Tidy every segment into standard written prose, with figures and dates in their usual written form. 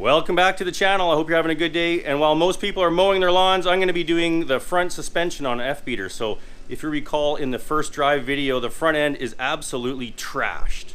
Welcome back to the channel. I hope you're having a good day. And while most people are mowing their lawns, I'm going to be doing the front suspension on an F-beater. So if you recall in the first drive video, the front end is absolutely trashed.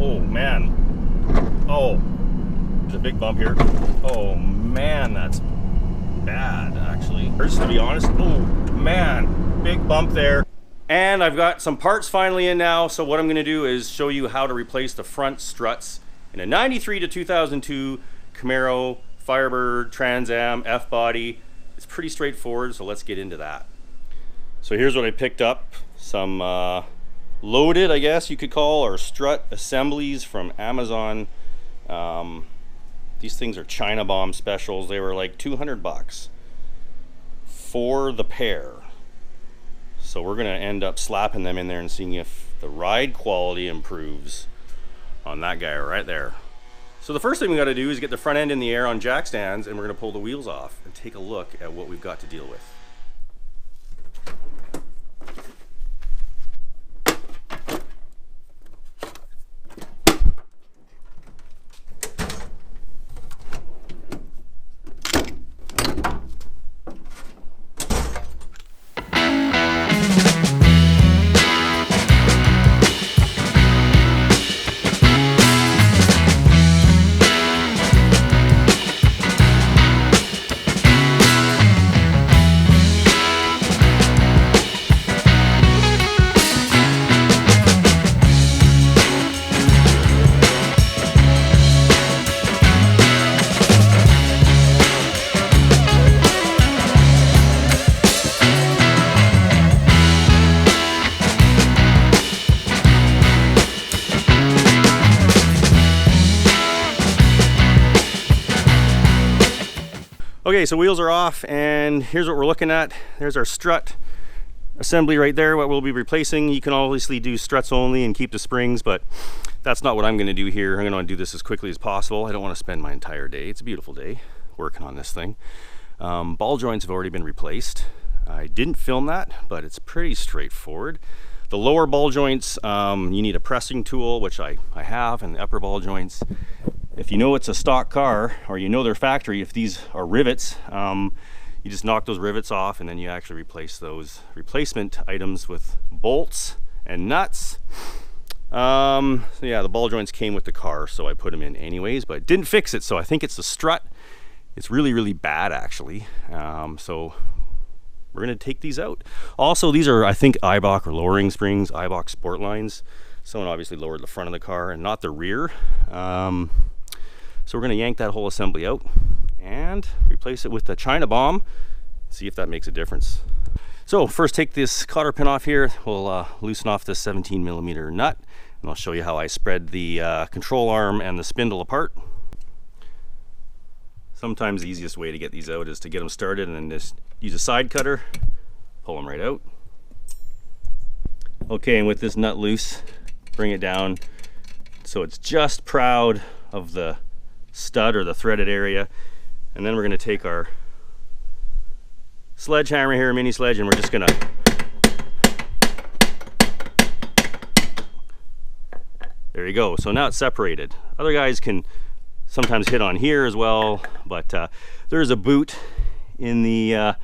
Oh man. Oh, there's a big bump here. Oh man, that's bad actually. Just to be honest, oh man, big bump there. And I've got some parts finally in now. So what I'm going to do is show you how to replace the front struts in a 93 to 2002 Camaro, Firebird, Trans Am, F-body. It's pretty straightforward, so let's get into that. So here's what I picked up. Some loaded, I guess you could call, or strut assemblies from Amazon. These things are China Bomb specials. They were like 200 bucks for the pair. So we're gonna end up slapping them in there and seeing if the ride quality improves on that guy right there. So the first thing we got to do is get the front end in the air on jack stands, and we're going to pull the wheels off and take a look at what we've got to deal with. Okay, so wheels are off, and here's what we're looking at. There's our strut assembly right there, what we'll be replacing. You can obviously do struts only and keep the springs, but that's not what I'm gonna do here. I'm gonna do this as quickly as possible. I don't wanna spend my entire day. It's a beautiful day working on this thing. Ball joints have already been replaced. I didn't film that, but it's pretty straightforward. The lower ball joints, you need a pressing tool, which I have, and the upper ball joints. If you know it's a stock car, or you know their factory, if these are rivets, you just knock those rivets off, and then you actually replace those replacement items with bolts and nuts. So yeah, the ball joints came with the car, so I put them in anyways, but didn't fix it, so I think it's the strut. It's really, really bad actually. So we're gonna take these out. Also, these are, I think, Eibach or lowering springs, Eibach sport lines. Someone obviously lowered the front of the car and not the rear. So we're gonna yank that whole assembly out and replace it with the China Bomb, see if that makes a difference. So first, take this cotter pin off here. We'll loosen off this 17mm nut, and I'll show you how I spread the control arm and the spindle apart. Sometimes the easiest way to get these out is to get them started and then just use a side cutter, pull them right out. Okay, and with this nut loose, bring it down so it's just proud of the stud or the threaded area. And then we're going to take our sledgehammer here, mini sledge, and we're just going to there you go. So now it's separated. Other guys can sometimes hit on here as well, but there's a boot in the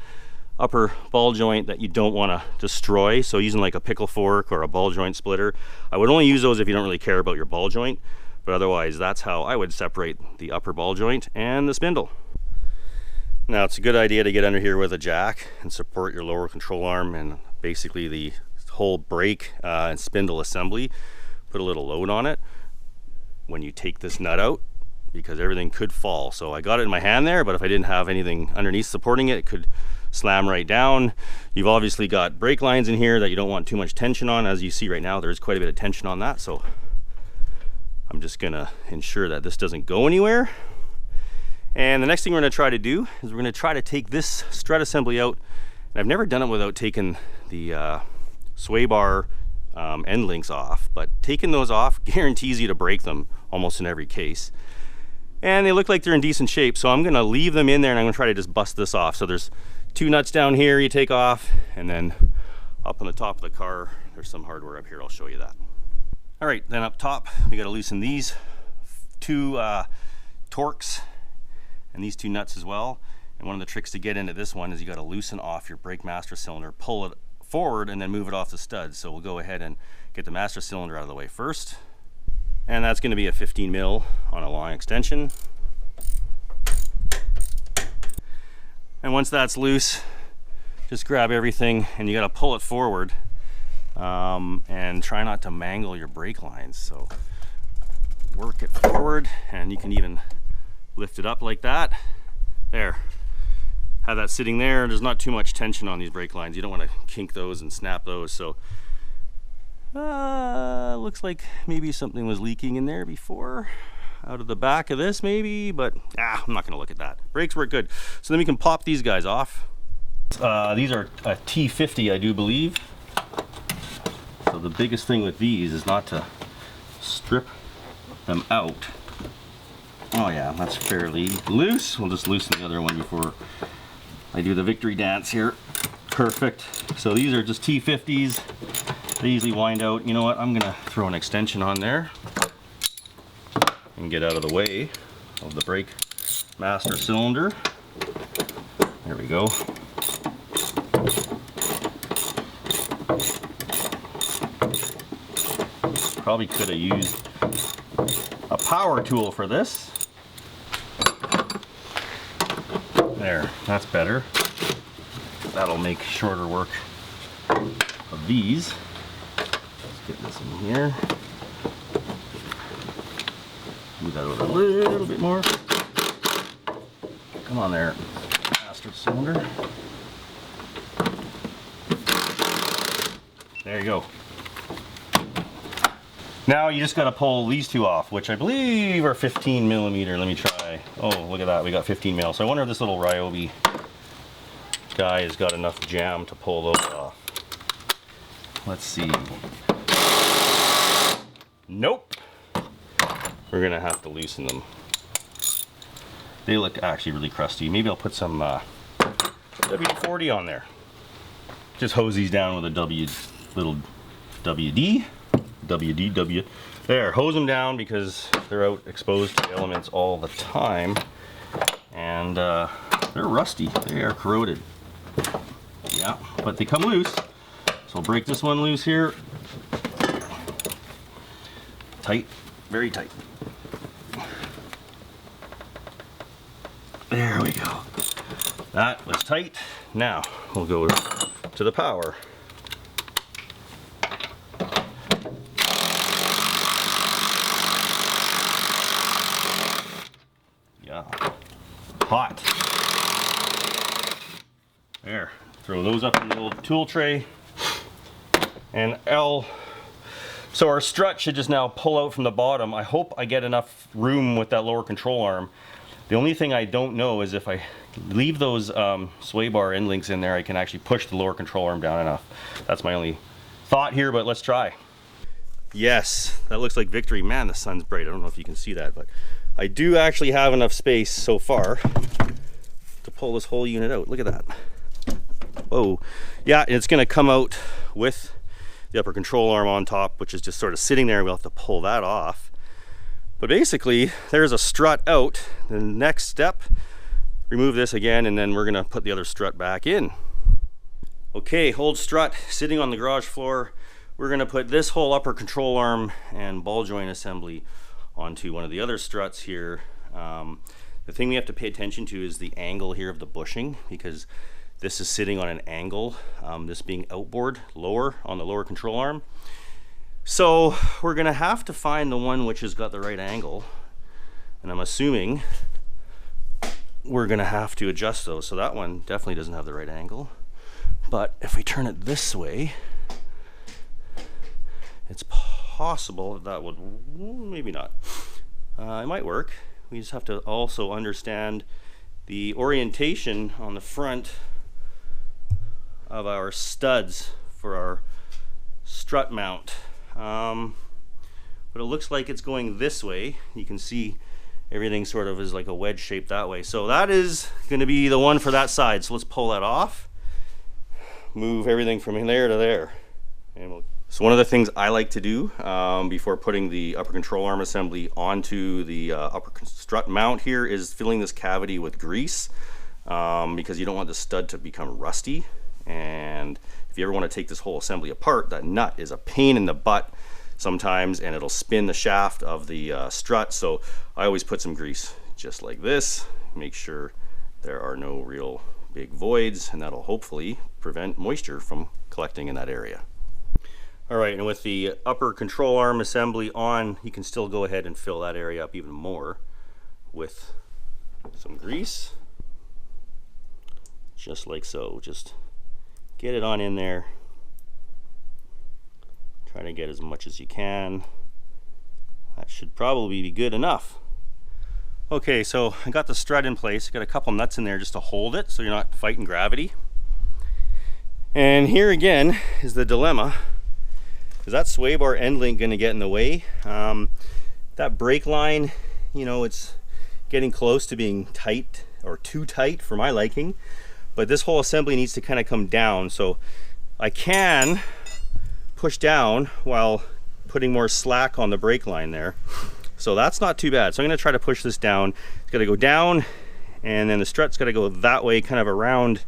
upper ball joint that you don't want to destroy. So using like a pickle fork or a ball joint splitter, I would only use those if you don't really care about your ball joint. But otherwise, that's how I would separate the upper ball joint and the spindle. Now, it's a good idea to get under here with a jack and support your lower control arm and basically the whole brake and spindle assembly. Put a little load on it when you take this nut out, because everything could fall. So I got it in my hand there, but if I didn't have anything underneath supporting it, it could slam right down. You've obviously got brake lines in here that you don't want too much tension on. As you see right now, there's quite a bit of tension on that. So I'm just gonna ensure that this doesn't go anywhere. And the next thing we're gonna try to do is we're gonna try to take this strut assembly out. And I've never done it without taking the sway bar end links off, but taking those off guarantees you to break them almost in every case. And they look like they're in decent shape, so I'm gonna leave them in there and I'm gonna try to just bust this off. So there's two nuts down here you take off, and then up on the top of the car, there's some hardware up here, I'll show you that. All right, then up top, we gotta loosen these two Torx and these two nuts as well. And one of the tricks to get into this one is you got to loosen off your brake master cylinder, pull it forward, and then move it off the studs. So we'll go ahead and get the master cylinder out of the way first. And that's going to be a 15 mil on a long extension. And once that's loose, just grab everything and you got to pull it forward, and try not to mangle your brake lines. So work it forward, and you can even lift it up like that. There. Have that sitting there. There's not too much tension on these brake lines. You don't want to kink those and snap those. So looks like maybe something was leaking in there before, out of the back of this maybe, but I'm not going to look at that. Brakes work good. So then we can pop these guys off. These are a T50, I do believe. So the biggest thing with these is not to strip them out. Oh yeah, that's fairly loose. We'll just loosen the other one before I do the victory dance here. Perfect. So these are just T50s. They easily wind out. You know what? I'm gonna throw an extension on there and get out of the way of the brake master cylinder. There we go. Probably could have used a power tool for this. There, that's better. That'll make shorter work of these. Let's get this in here. Move that over a little bit more. Come on there, master cylinder. There you go. Now you just got to pull these two off, which I believe are 15 millimeter. Let me try. Oh, look at that. We got 15 mil. So I wonder if this little Ryobi guy has got enough jam to pull those off. Let's see. Nope. We're going to have to loosen them. They look actually really crusty. Maybe I'll put some WD-40 on there. Just hose these down with a little WD. There, hose them down because they're out exposed to elements all the time, and they're rusty. They are corroded. Yeah, but they come loose. So we'll break this one loose here. Tight, very tight. There we go. That was tight. Now we'll go to the power. Hot. There. Throw those up in the little tool tray. And so our strut should just now pull out from the bottom. I hope I get enough room with that lower control arm. The only thing I don't know is if I leave those sway bar end links in there, I can actually push the lower control arm down enough. That's my only thought here, but let's try. Yes, that looks like victory. Man, the sun's bright. I don't know if you can see that, but I do actually have enough space so far to pull this whole unit out. Look at that. Whoa. Yeah, it's going to come out with the upper control arm on top, which is just sort of sitting there. We'll have to pull that off. But basically, there's a strut out. The next step, remove this again, and then we're going to put the other strut back in. Okay, old strut sitting on the garage floor. We're going to put this whole upper control arm and ball joint assembly onto one of the other struts here. The thing we have to pay attention to is the angle here of the bushing, because this is sitting on an angle, this being outboard, lower on the lower control arm. So we're gonna have to find the one which has got the right angle, and I'm assuming we're gonna have to adjust those. So that one definitely doesn't have the right angle, but if we turn it this way, it's possible that would, maybe not. It might work. We just have to also understand the orientation on the front of our studs for our strut mount. But it looks like it's going this way. You can see everything sort of is like a wedge shape that way. So that is going to be the one for that side. So let's pull that off. Move everything from there to there. And we'll So one of the things I like to do before putting the upper control arm assembly onto the upper strut mount here is filling this cavity with grease, because you don't want the stud to become rusty. And if you ever want to take this whole assembly apart, that nut is a pain in the butt sometimes, and it'll spin the shaft of the strut. So I always put some grease just like this, make sure there are no real big voids, and that'll hopefully prevent moisture from collecting in that area. All right, and with the upper control arm assembly on, you can still go ahead and fill that area up even more with some grease, just like so. Just get it on in there. Try to get as much as you can. That should probably be good enough. Okay, so I got the strut in place. Got a couple nuts in there just to hold it so you're not fighting gravity. And here again is the dilemma. Is that sway bar end link going to get in the way? That brake line, you know, it's getting close to being tight, or too tight for my liking. But this whole assembly needs to kind of come down. So I can push down while putting more slack on the brake line there. So that's not too bad. So I'm going to try to push this down. It's got to go down, and then the strut's got to go that way, kind of around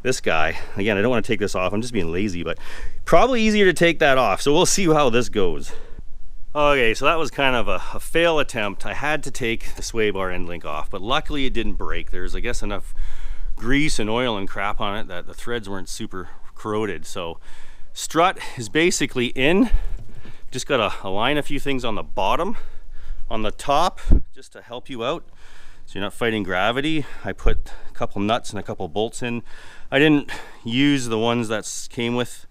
this guy. Again, I don't want to take this off. I'm just being lazy, but probably easier to take that off. So we'll see how this goes. Okay, so that was kind of a fail attempt. I had to take the sway bar end link off, but luckily it didn't break. There's, I guess, enough grease and oil and crap on it that the threads weren't super corroded. So strut is basically in. Just got to align a few things on the bottom. On the top, just to help you out so you're not fighting gravity, I put a couple nuts and a couple bolts in. I didn't use the ones that came with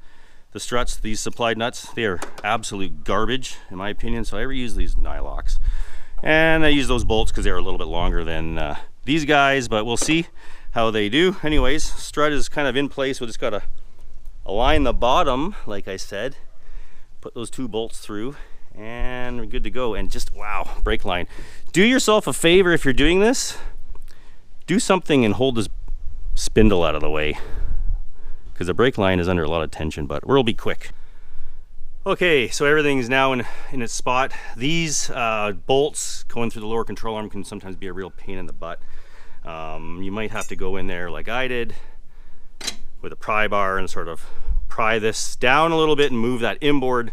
the struts, these supplied nuts. They are absolute garbage in my opinion, so I reuse these nylox. And I use those bolts because they're a little bit longer than these guys, but we'll see how they do. Anyways, strut is kind of in place. We just got to align the bottom, like I said, put those two bolts through, and we're good to go. And just, wow, brake line. Do yourself a favor if you're doing this. Do something and hold this spindle out of the way, because the brake line is under a lot of tension, but we'll be quick. Okay, so everything's now in its spot. These bolts going through the lower control arm can sometimes be a real pain in the butt. You might have to go in there like I did with a pry bar and sort of pry this down a little bit and move that inboard,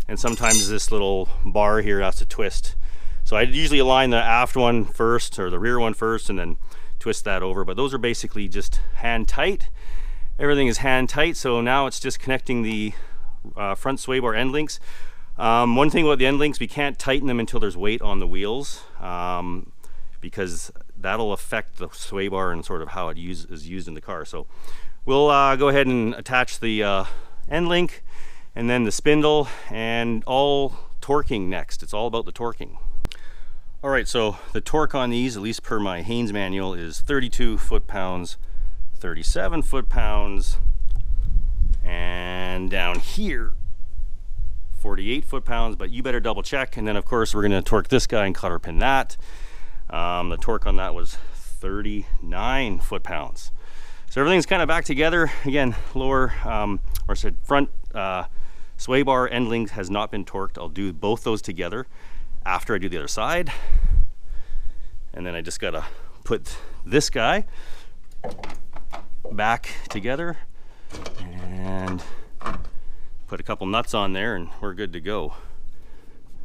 and sometimes this little bar here has to twist. So I usually align the aft one first, or the rear one first, and then twist that over. But those are basically just hand tight. Everything is hand tight, so now it's just connecting the front sway bar end links. One thing about the end links, we can't tighten them until there's weight on the wheels, because that'll affect the sway bar and sort of how it is used in the car. So we'll go ahead and attach the end link and then the spindle, and all torquing next. It's all about the torquing. All right, so the torque on these, at least per my Haynes manual, is 32 foot-pounds, 37 foot-pounds, and down here 48 foot-pounds, but you better double check. And then of course we're going to torque this guy and cotter pin that. The torque on that was 39 foot-pounds. So everything's kind of back together. Again, lower, or said front sway bar end link has not been torqued. I'll do both those together after I do the other side. And then I just gotta put this guy back together and put a couple nuts on there, and we're good to go.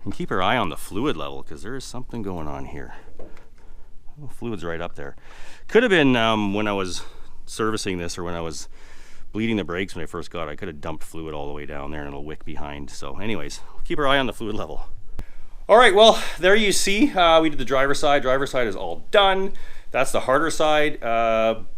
And keep our eye on the fluid level, because there is something going on here. Oh, fluid's right up there. Could have been when I was servicing this, or when I was bleeding the brakes when I first got it. I could have dumped fluid all the way down there and it'll wick behind. So anyways, keep our eye on the fluid level. All right, well, there you see, we did the driver's side. Driver's side is all done. That's the harder side,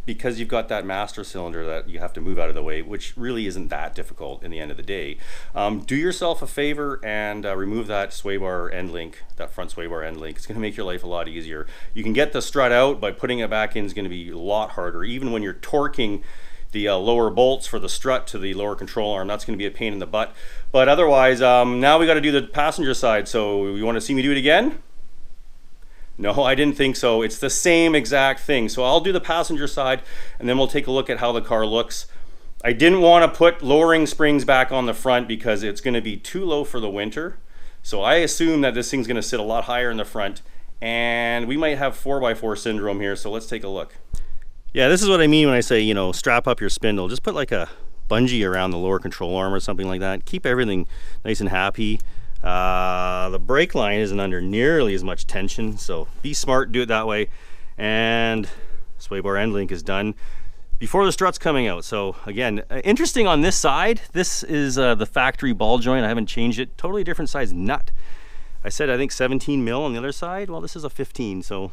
because you've got that master cylinder that you have to move out of the way, which really isn't that difficult in the end of the day. Do yourself a favor and remove that sway bar end link, that front sway bar end link. It's gonna make your life a lot easier. You can get the strut out, but putting it back in is gonna be a lot harder. Even when you're torquing the lower bolts for the strut to the lower control arm, that's going to be a pain in the butt. But otherwise, now we got to do the passenger side. So you want to see me do it again? No, I didn't think so. It's the same exact thing. So I'll do the passenger side, and then we'll take a look at how the car looks I didn't want to put lowering springs back on the front because it's going to be too low for the winter. So I assume that this thing's going to sit a lot higher in the front, and we might have 4x4 syndrome here, so let's take a look. Yeah, this is what I mean when I say, you know, strap up your spindle. Just put like a bungee around the lower control arm or something like that. Keep everything nice and happy. The brake line isn't under nearly as much tension, so be smart, do it that way. And sway bar end link is done before the strut's coming out. So again, interesting on this side, this is the factory ball joint. I haven't changed it. Totally different size nut. I said I think 17 mil on the other side. Well, this is a 15, so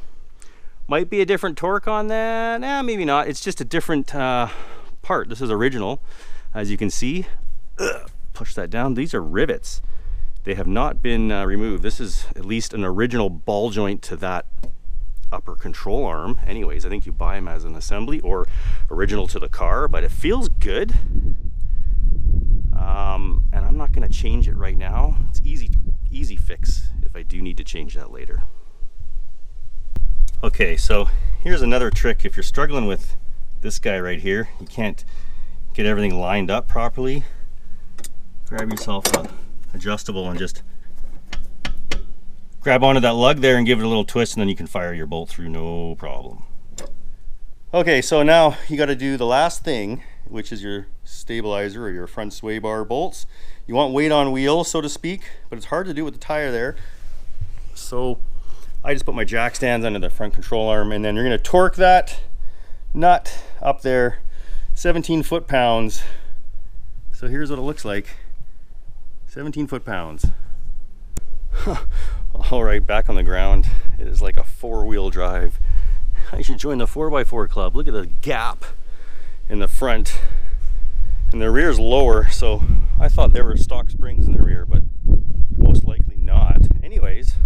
might be a different torque on that. Maybe not. It's just a different part. This is original, as you can see. Push that down. These are rivets. They have not been removed. This is at least an original ball joint to that upper control arm. Anyways, I think you buy them as an assembly or original to the car, but it feels good. And I'm not going to change it right now. It's easy fix if I do need to change that later. Okay, so here's another trick. If you're struggling with this guy right here, you can't get everything lined up properly, grab yourself a adjustable and just grab onto that lug there and give it a little twist, and then you can fire your bolt through, no problem. Okay, so now you got to do the last thing, which is your stabilizer or your front sway bar bolts. You want weight on wheel, so to speak, but it's hard to do with the tire there. So I just put my jack stands under the front control arm, and then you're going to torque that nut up there 17 foot-pounds. So here's what it looks like. 17 foot-pounds. All right, back on the ground. It is like a four-wheel drive. I should join the 4x4 club. Look at the gap in the front, and the rear's lower, so I thought there were stock springs in the rear, but most likely not. Anyways,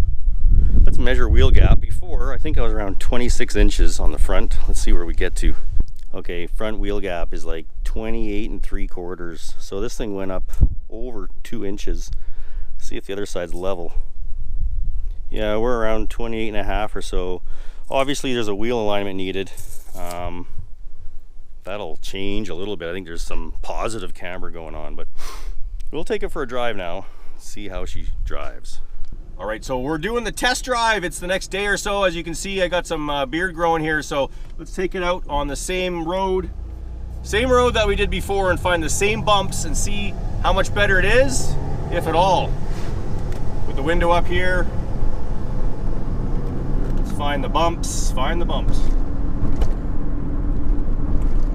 let's measure wheel gap. Before, I think I was around 26 inches on the front. Let's see where we get to. Okay, front wheel gap is like 28 3/4, so this thing went up over 2 inches. See if the other side's level. Yeah, we're around 28.5 or so. Obviously there's a wheel alignment needed. That'll change a little bit. I think there's some positive camber going on, but we'll take it for a drive now, see how she drives. All right, so we're doing the test drive. It's the next day or so. As you can see, I got some beard growing here, so let's take it out on the same road that we did before and find the same bumps and see how much better it is, if at all. With the window up here, let's find the bumps,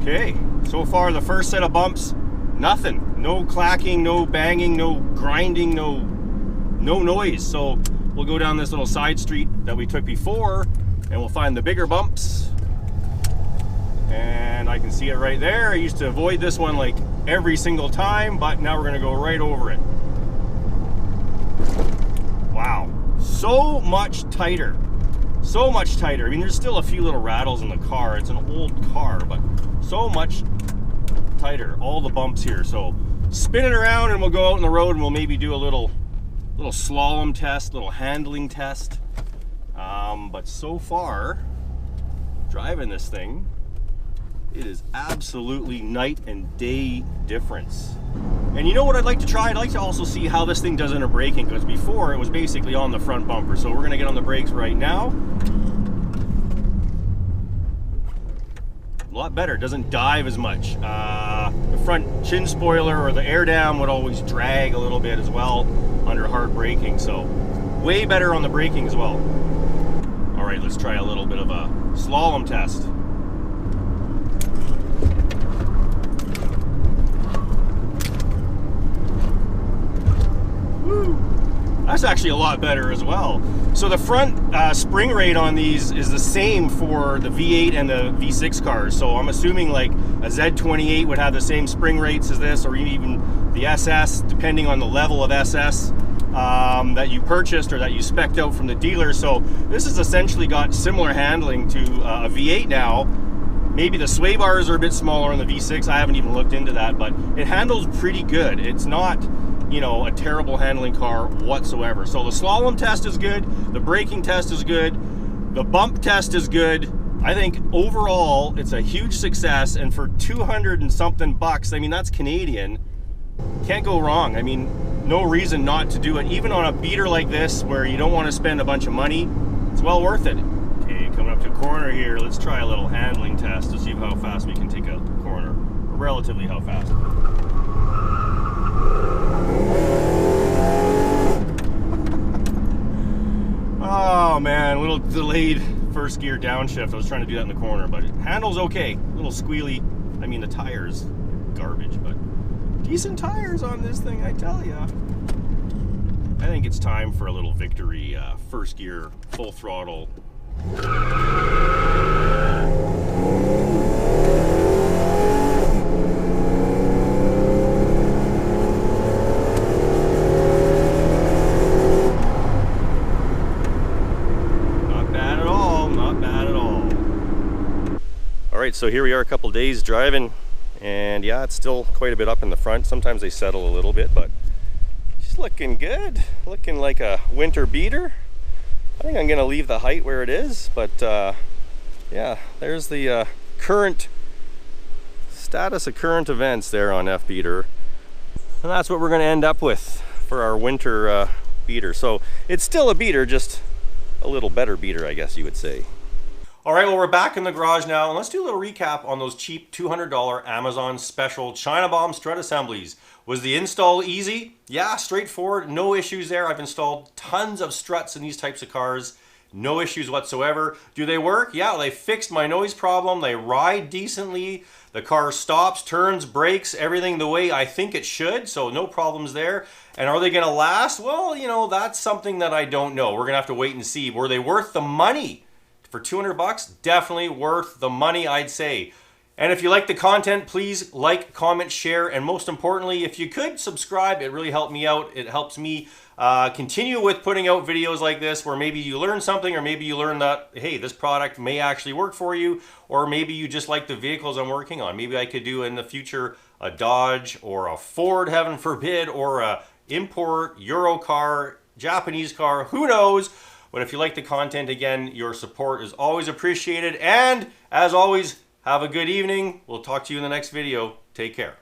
Okay, so far the first set of bumps, nothing. No clacking, no banging, no grinding, no noise. So we'll go down this little side street that we took before and we'll find the bigger bumps. And I can see it right there. I used to avoid this one like every single time, but now we're gonna go right over it. Wow, so much tighter. So much tighter. I mean, there's still a few little rattles in the car. It's an old car, but so much tighter. All the bumps here. So spin it around and we'll go out on the road and we'll maybe do a little slalom test, little handling test. But so far, driving this thing, it is absolutely night and day difference. And you know what I'd like to try? I'd like to also see how this thing does under braking, because before it was basically on the front bumper. So we're gonna get on the brakes right now. A lot better, it doesn't dive as much. The front chin spoiler or the air dam would always drag a little bit as well under hard braking, so way better on the braking as well. All right, let's try a little bit of a slalom test. That's actually a lot better as well. So the front spring rate on these is the same for the V8 and the V6 cars. So I'm assuming like a Z28 would have the same spring rates as this, or even the SS, depending on the level of SS that you purchased or that you spec'd out from the dealer. So this has essentially got similar handling to a V8 now. Maybe the sway bars are a bit smaller on the V6. I haven't even looked into that, but it handles pretty good. It's not, you know, a terrible handling car whatsoever. So the slalom test is good, the braking test is good, the bump test is good, I think overall it's a huge success, and for 200 and something bucks, I mean, that's Canadian, can't go wrong. I mean, no reason not to do it, even on a beater like this where you don't want to spend a bunch of money. It's well worth it. Okay, coming up to a corner here, let's try a little handling test to see how fast we can take a corner, or relatively how fast. Oh man, a little delayed first gear downshift. I was trying to do that in the corner, but it handles okay. A little squealy. I mean, the tires, garbage, but decent tires on this thing, I tell ya. I think it's time for a little victory first gear, full throttle. Alright, so here we are a couple days driving, and yeah, it's still quite a bit up in the front. Sometimes they settle a little bit, but she's looking good. Looking like a winter beater. I think I'm going to leave the height where it is, but yeah, there's the current status of current events there on F-Beater. And that's what we're going to end up with for our winter beater. So it's still a beater, just a little better beater, I guess you would say. All right, well, we're back in the garage now, and let's do a little recap on those cheap $200 Amazon special China Bomb strut assemblies. Was the install easy? Yeah, straightforward, no issues there. I've installed tons of struts in these types of cars. No issues whatsoever. Do they work? Yeah, they fixed my noise problem. They ride decently. The car stops, turns, brakes, everything the way I think it should, so no problems there. And are they going to last? Well, you know, that's something that I don't know. We're going to have to wait and see. Were they worth the money? For 200 bucks, definitely worth the money, I'd say. And if you like the content, please like, comment, share, and most importantly, if you could subscribe, it really helped me out. It helps me continue with putting out videos like this where maybe you learn something, or maybe you learn that, hey, this product may actually work for you, or maybe you just like the vehicles I'm working on. Maybe I could do in the future a Dodge or a Ford, heaven forbid, or a import Euro car, Japanese car, who knows? But if you like the content, again, your support is always appreciated. And as always, have a good evening. We'll talk to you in the next video. Take care.